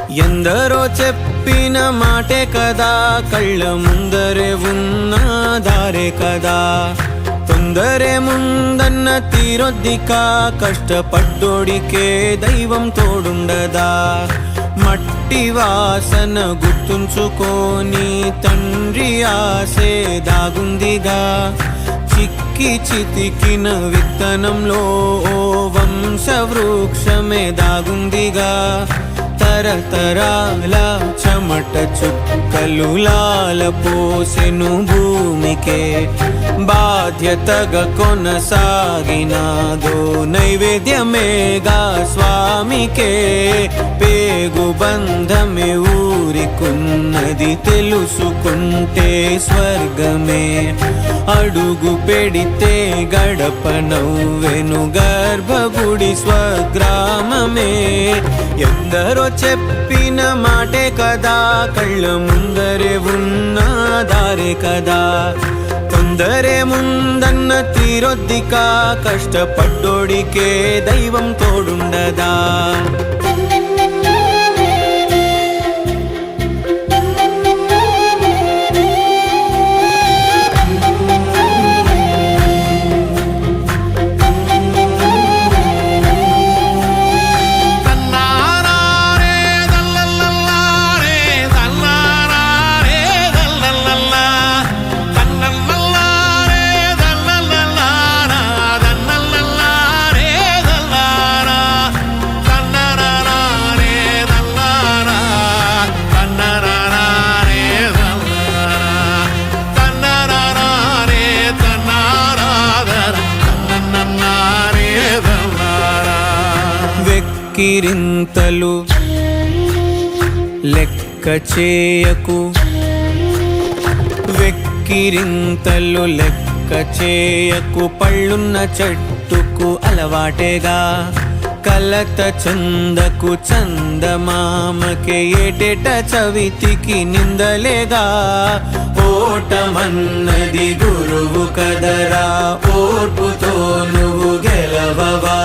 ఎందరో చెప్పిన మాటే కదా, కళ్ళ ముందరే ఉన్న దారే కదా. తొందరే ముందన్న తీరొద్దికా, కష్టపడ్డోడికే దైవం తోడుండదా. మట్టి వాసన గుర్తుంచుకొని తండ్రి ఆసే దాగుందిగా. చిక్కి చితికిన విత్తనంలో ఓ వంశవృక్షమే దాగుందిగా. తరతరాల చెమట చుక్కలు లాల పోసెను భూమికే. బాధ్యతగా కొనసాగినాదో నైవేద్యమేగా స్వామికే. పేగు బంధమే ఊరికున్నది తెలుసుకుంటే స్వర్గమే. అడుగు పెడితే గడప నవ్వెను గర్భగుడి స్వగ్రామమే. ఎందరో చెప్పిన మాటే కదా, కళ్ళ ముందరే ఉన్న దారే కదా. తొందరే ముందన్న తీరొద్దికా, కష్టపడ్డోడికే దైవం తోడుండదా. వెక్కిరింతలు లెక్క చేయకు, వెక్కిరింతలు లెక్క చేయకు. పళ్ళున్న చెట్టుకు అలవాటేగా, కలత చందకు చందమామకే. ఏటేట చవితికి నిందలేగా. ఓటమన్నది గురువు కదరా, ఓర్పుతో నువ్వు గెలవవా.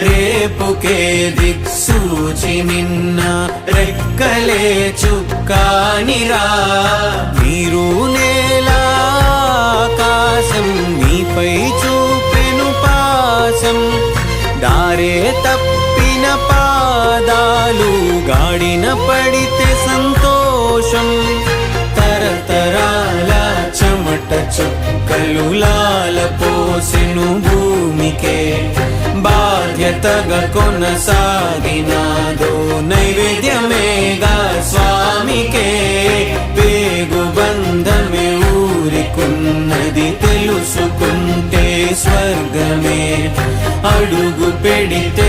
రేపుకే దిక్సూచి నిన్న రెక్కలే చుక్కానిరా. నీరు నేల ఆకాశం నీపై చూపెను పాసం. దారే తప్పిన పాదాలు గాడిన పడితే సంతోషం. తరతరాల చెమట చుక్కలు లాల పోసెను భూమికే. బాధ్యతగా కొనసాగినాదో నైవేద్యమేగా స్వామికే. పేగు బంధమే ఊరికున్నది తెలుసుకుంటే స్వర్గమే. అడుగు పెడితే